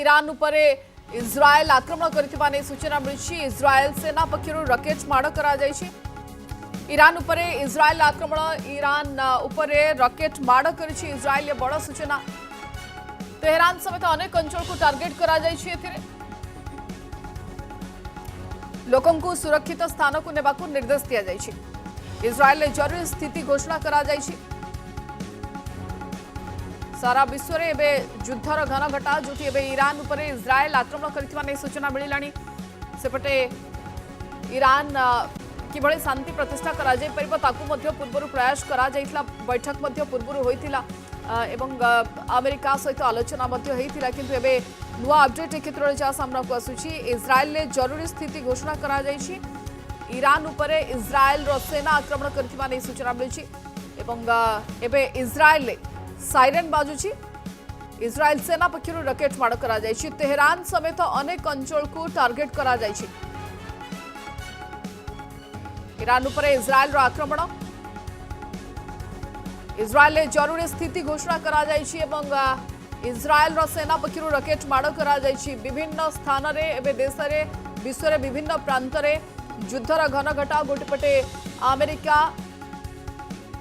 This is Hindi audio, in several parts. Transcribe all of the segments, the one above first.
ईरान उपरे इज्राएल आक्रमण करथिबा नै सूचना मिली। इज्राएल सेना पक्षरु रॉकेट माड़ करा जायछि। ईरान उपरे इज्राएल आक्रमण ईरान उपरे रॉकेट माड़ करिछि इज्राएल। बड़ सूचना तेहरान समेत अनेक अंचल को टार्गेट करा जायछि। एथिरे लोकन को सुरक्षित स्थान को नेबाकू निर्देश दिया जायछि। इज्राएल ने जरूरी स्थिति घोषणा करा जायछि। सारा विश्व में एवं युद्धर घन घटा जो ईरान उपरे इज्राएल आक्रमण कर सूचना मिलानी। सेपटे ईरान किभଳି शांति प्रतिष्ठा करा जाय परिबो ताकू मध्य पूर्व प्रयास करा जायथिला। बैठक मध्य पूर्व होइथिला एवं अमेरिका सहित आलोचना मध्य होइथिला। किंतु एबे नुआ अपडेट ए क्षेत्र में जहाँ सामना को आसुची इज्राएल ने जरूरी स्थिति घोषणा करा जायछि। ईरान उपरे इज्राएल रो सेना आक्रमण करथिबा नै सूचना मिली। एवं एबे इज्राएल ने साइरेन बाजुची। इज्राएल सेना पक्षरु रॉकेट माड़ करा जायछि। तेहरान समेत अनेक अंचल को टार्गेट करा जायछि। ईरान उपरे इज्राएल रो आक्रमण इज्राएल ने जरूरी स्थिति घोषणा करा जायछि। एवं इज्राएल रो सेना पक्षरु रॉकेट माड़ करा जायछि। विभिन्न स्थान रे एबे देश रे विश्व रे विभिन्न प्रांत रे युद्धर घन घटा। गोटेपटे अमेरिका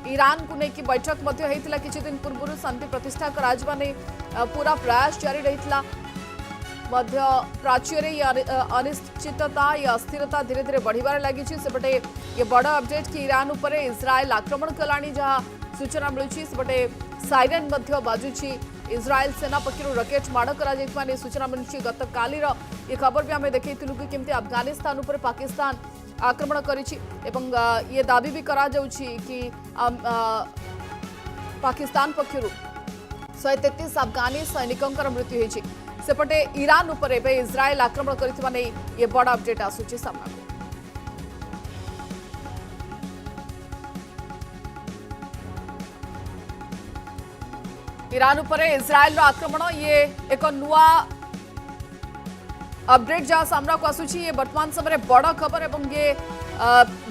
ईरान को लेकिन बैठक मध्य होइतिला। किछि दिन पूर्व शांति प्रतिष्ठा कराजिबा नै पूरा प्रयास जारी रहितला। मध्य प्राच्य रे अनिश्चितता या अस्थिरता धीरे धीरे बढ़िबार लागी। सेपटे ये बड़ अपडेट कि ईरान उपरे इज्राएल आक्रमण कलानी जहाँ सूचना मिलुछि। सेपटे साइरेन मध्य बाजुछि। इज्राएल सेना पक्षरु रॉकेट माड़ करा जायथिबा नै सूचना मिलुछि। गत कालीर ये खबर भी आमे देखैतिलु कि केमति अफगानिस्तान उपरे पाकिस्तान आक्रमण करिछि। एवं ये दाबी भी करा जाउछि कि पाकिस्तान पक्षरु 133 अफगानी सैनिकंकर मृत्यु होइछि। सेपटे ईरान उपरे बे इज्राएल आक्रमण करथिबा नै ये बड़ अपडेट आसुछि सामना। ईरान उपरे इज्राएल आक्रमण ये एक नुआ अपडेट जहाँ सामना को आसुछि। ये वर्तमान समय बड़ खबर एवं ये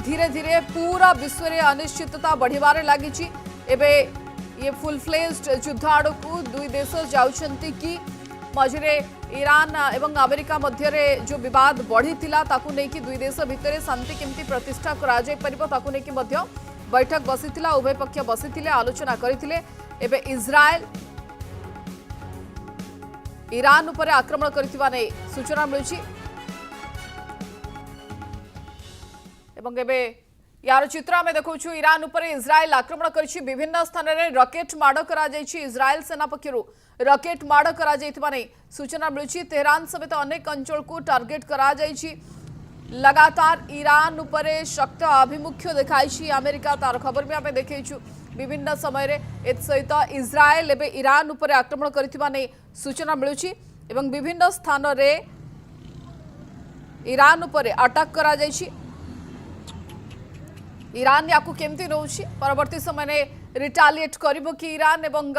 धीरे धीरे पूरा विश्व में अनिश्चितता बढ़िबार लागिछि। एबे ये फुल फ्लेज्ड युद्ध आड़ को दुई देश जाउछंती कि मझिरे ईरान एवं अमेरिका मध्य जो विवाद बढ़ी ताकू नेकी दुई देश भितर शांति केमती प्रतिष्ठा करा जाय परिबो ताकू नेकी मध्य बैठक बसिथिला। उभय पक्ष बसिथिले आलोचना करथिले। एबे इज्राएल ईरान उपरे आक्रमण करथिबा नै सूचना मिलुछि। एवं एबे यार चित्र आमे देखौछु ईरान उपरे इज्राएल आक्रमण करिछि। विभिन्न स्थान रे रॉकेट माड़ करा जायछि। इज्राएल सेना पक्षरु रॉकेट माड़ करा जायथिबा नै सूचना मिलुछि। तेहरान समेत अनेक अंचल को टार्गेट करा जायछि। लगातार ईरान उपरे शक्त आभिमुख्य देखाइछि अमेरिका। तार खबर भी आमे देखैछु विभिन्न समय रे एत सहित इज्राएल एबे ईरान उपरे आक्रमण करथिबा नै सूचना मिलुछि। एवं विभिन्न स्थान रे ईरान उपरे अटैक करा जायछि। ईरान याकू केमती नौछि परवर्ती समय ने रिटालिएट करिबो कि ईरान एवं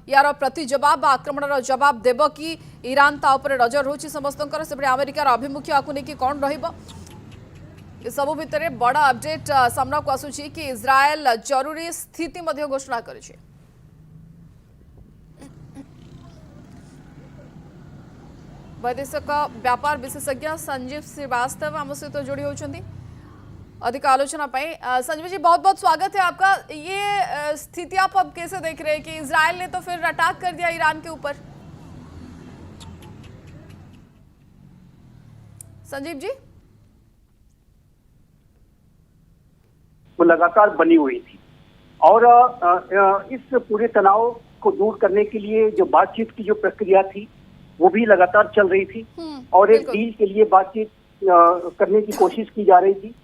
यार प्रति जवाब आक्रमण जवाब देबो कि ईरान ता उपरे नजर होछि समस्तंकर। सेपटे अमेरिकार अभिमुख्य आकू नेकी कोन रहिबो ये सब भितर बड़ अपडेट सामना को आसुछि कि इज्राएल जरूरी स्थिति मध्य घोषणा करिछि। वैदेशिक व्यापार विशेषज्ञ संजीव श्रीवास्तव आम सहित जोड़ी होती अधिक आलोचना पाई। संजीव जी बहुत बहुत स्वागत है आपका। ये स्थिति आप अब कैसे देख रहे हैं कि इजराइल ने तो फिर अटैक कर दिया ईरान के ऊपर? संजीव जी वो लगातार बनी हुई थी और इस पूरे तनाव को दूर करने के लिए जो बातचीत की जो प्रक्रिया थी वो भी लगातार चल रही थी और एक डील के लिए बातचीत करने की कोशिश की जा रही थी।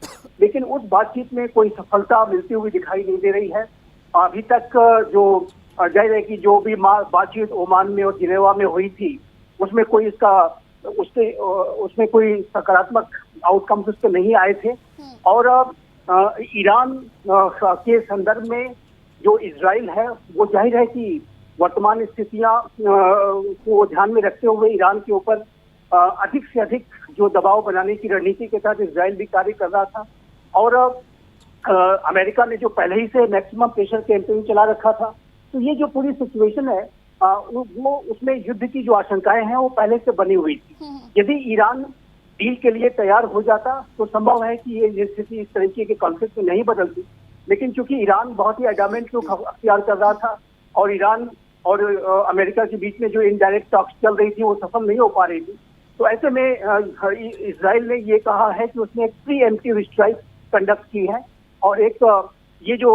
लेकिन उस बातचीत में कोई सफलता मिलती हुई दिखाई नहीं दे रही है अभी तक। जो जाहिर है कि जो भी बातचीत ओमान में और जिनेवा में हुई थी उसमें कोई उसमें कोई सकारात्मक आउटकम्स उसके नहीं आए थे। और ईरान के संदर्भ में जो इजराइल है वो जाहिर है कि वर्तमान स्थितियां को ध्यान में रखते हुए ईरान के ऊपर अधिक से अधिक जो दबाव बनाने की रणनीति के तहत इजराइल भी कार्य कर रहा था। और अमेरिका ने जो पहले ही से मैक्सिमम प्रेशर कैंपेन चला रखा था। तो ये जो पूरी सिचुएशन है वो उसमें युद्ध की जो आशंकाएं हैं वो पहले से बनी हुई थी। यदि ईरान डील के लिए तैयार हो जाता तो संभव है कि ये स्थिति इस तरीके के कॉन्फ्लिक्ट में नहीं बदलती, लेकिन चूंकि ईरान बहुत ही एडामेंट रुख अख्तियार कर रहा था और ईरान और अमेरिका के बीच में जो इनडायरेक्ट टॉक्स चल रही थी वो सफल नहीं हो पा रही थी, तो ऐसे में इजराइल ने ये कहा है कि उसने एक प्री एम्प्टिव स्ट्राइक कंडक्ट की है और एक ये जो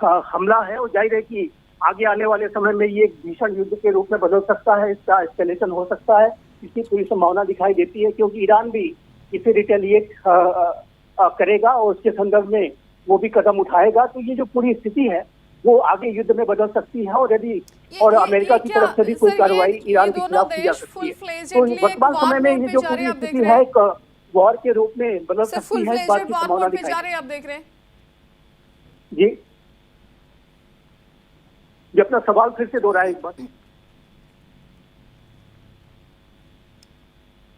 हमला है वो जाहिर है कि आगे आने वाले समय में ये एक भीषण युद्ध के रूप में बदल सकता है, इसका एस्केलेशन हो सकता है, इसकी पूरी संभावना दिखाई देती है, क्योंकि ईरान भी इसे रिटेलिएट करेगा और उसके संदर्भ में वो भी कदम उठाएगा। तो ये जो पूरी स्थिति है वो आगे युद्ध में बदल सकती है और यदि और अमेरिका की तरफ से भी कोई कार्रवाई ईरान के खिलाफ की जा सकती है। तो वर्तमान समय में ये जो पूरी स्थिति है एक वॉर के रूप में बदल सकती है, इस बात की संभावना दिखाई आप देख रहे हैं। जी ये अपना सवाल फिर से दोहराए एक बार।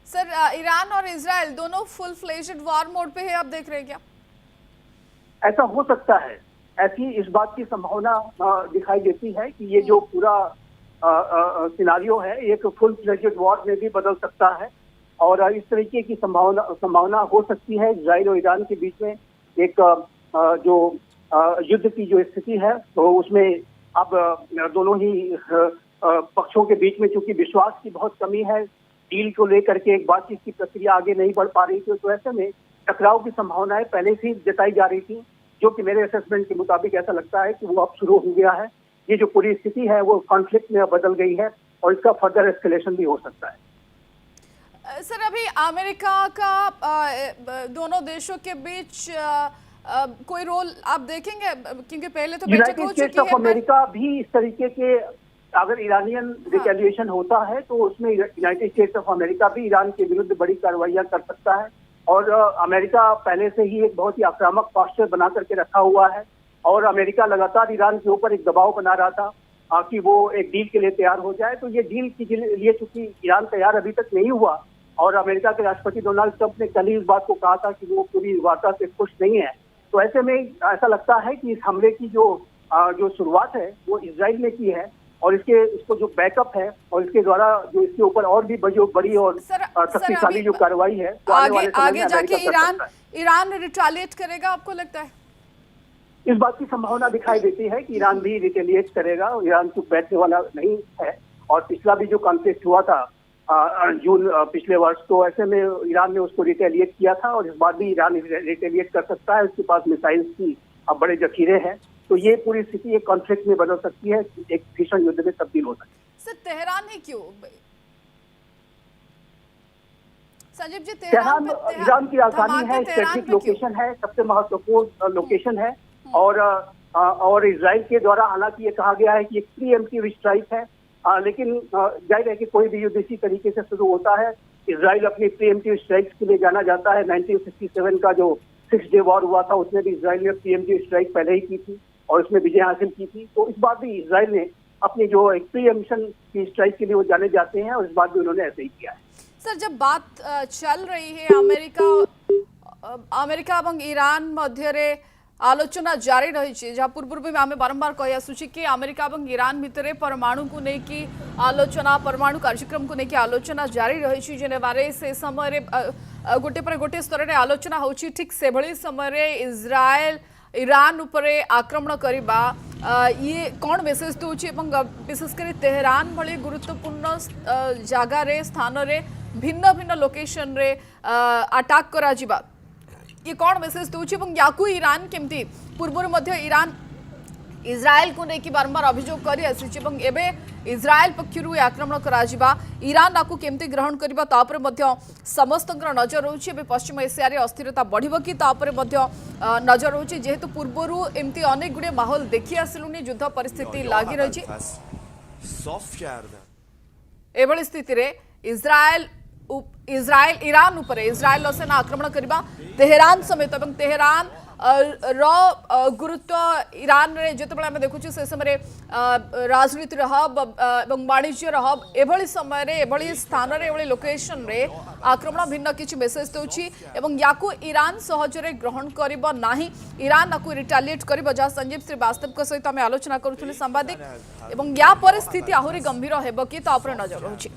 सर ईरान और इजराइल दोनों फुल फ्लेज्ड वॉर मोड पे है, आप देख रहे हैं क्या? ऐसा हो सकता है, ऐसी इस बात की संभावना दिखाई देती है कि ये जो पूरा सिनारियो है एक फुल फ्लेज्ड वॉर में भी बदल सकता है और इस तरीके की संभावना हो सकती है। इजराइल और ईरान के बीच में एक जो युद्ध की जो स्थिति है तो उसमें अब दोनों ही पक्षों के बीच में चूंकि विश्वास की बहुत कमी है, डील को लेकर के एक बातचीत की प्रक्रिया आगे नहीं बढ़ पा रही थी, तो ऐसे में टकराव की संभावनाएं पहले से ही जताई जा रही थी, जो कि मेरे असेसमेंट के मुताबिक ऐसा लगता है कि वो अब शुरू हो गया है। ये जो पूरी स्थिति है वो कॉन्फ्लिक्ट में बदल गई है और इसका फर्दर एस्केलेशन भी हो सकता है। सर अभी अमेरिका का दोनों देशों के बीच कोई रोल आप देखेंगे, क्योंकि पहले तो बैठक हो चुकी है। यूनाइटेड स्टेट्स ऑफ अमेरिका भी इस तरीके के अगर ईरानियन रिटेलिएशन होता है तो उसमें यूनाइटेड स्टेट्स ऑफ अमेरिका भी ईरान के विरुद्ध बड़ी कार्रवाइयां कर सकता है और अमेरिका पहले से ही एक बहुत ही आक्रामक पोस्चर बना करके रखा हुआ है और अमेरिका लगातार ईरान के ऊपर एक दबाव बना रहा था कि वो एक डील के लिए तैयार हो जाए। तो ये डील के लिए चूंकि ईरान तैयार अभी तक नहीं हुआ और अमेरिका के राष्ट्रपति डोनाल्ड ट्रंप ने कल ही इस बात को कहा था कि वो पूरी वार्ता से खुश नहीं है, तो ऐसे में ऐसा लगता है कि इस हमले की जो शुरुआत है वो इजराइल ने की है और इसको जो बैकअप है और इसके द्वारा जो इसके ऊपर और भी बड़ी और शक्तिशाली जो कार्रवाई है तो आगे जाके ईरान रिटेलिएट करेगा, आपको लगता है? इस बात की संभावना दिखाई देती है कि ईरान भी रिटेलिएट करेगा। ईरान चुप बैठने वाला नहीं है और पिछला भी जो कॉन्फ्लिक्ट हुआ था जून पिछले वर्ष, तो ऐसे में ईरान ने उसको रिटेलिएट किया था और इस बार भी ईरान रिटेलिएट कर सकता है। उसके पास मिसाइल्स की अब बड़े जखीरे हैं, तो ये पूरी स्थिति एक कॉन्फ्लिक्ट में बदल सकती है, एक भीषण युद्ध में तब्दील हो सकती है। सर तेहरान ही क्यों संजीव जी? तेहरान ईरान की राजधानी है, स्ट्रेटेजिक लोकेशन है, सबसे महत्वपूर्ण लोकेशन है और इजराइल के द्वारा हालांकि ये कहा गया है कि एक प्री एम्प्टिव स्ट्राइक है, लेकिन जाहिर है कि कोई भी युद्ध इसी तरीके से शुरू होता है। इजराइल अपनी प्री एम्प्टिव स्ट्राइक्स के लिए जाना जाता है। 1967 का जो 6 डे वॉर हुआ था उसमें भी इजराइल ने प्री एम्प्टिव स्ट्राइक पहले ही की थी और उसमें विजय हासिल की थी। तो इस बार भी इजराइल ने अपनी जो एक प्री एम्प्शन की स्ट्राइक के लिए वो जाने जाते हैं और इस बार भी उन्होंने ऐसे ही किया है। सर जब बात चल रही है अमेरिका एवं ईरान मध्य आलोचना जारी रही, जहाँ पूर्व में आम बारंबार कही आसुची कि अमेरिका और ईरान भितर परमाणु को लेकिन आलोचना, परमाणु कार्यक्रम को लेकिन आलोचना जारी रही, जेने बारे से समय गोटे पर गोटे स्तर में आलोचना होची। ठीक से भली समय इजराइल ईरान उपरे आक्रमण करबा ये कौन मेसेज दूची एवं विशेषकर तेहरान भली गुरुत्वपूर्ण जगार स्थान रे भिन्न भिन्न लोकेशन रे अटैक करा जिबा ये कौन मेसेज दूची एवं याकू ईरान केमती पूर्व मध्य ईरान इजराइल को लेकिन बारंबार अभियोग करी आसी एवं एबे इजराइल पक्षरु आक्रमण करा जिबा ईरान आकु केमती ग्रहण करबा तापर मध्य समस्तंकर नजर रहउची। एबे पश्चिम एशिया रे अस्थिरता बढ़िबो कि तापर मध्य नजर रहउची, जेहेतु पूर्वरु एमती अनेक गुडे माहौल देखि आसिलुनी, युद्ध परिस्थिति लागि रहिची। एभली स्थिति रे इजराइल ईरान उपरे इजराइल सेना आक्रमण करबा तेहरान समेत एवं तेहरान गुरुत्व ईरान रे जिते आम देखु से समय राजनीतिर हब और वाणिज्यर हब एभली समय एभली स्थान एभली लोकेशन रे आक्रमण भिन्न किछि मेसेज देउछि एवं याकू ईरान सहजरे ग्रहण करिबो नाही ईरान याकू रिटालिएट करिबो जहाँ संजीव श्रीवास्तव सहित आम आलोचना करूथुले सांबादिक एवं या परिस्थिति आहुरी गंभीर हेबो कि ता उपर नजर रहुछि।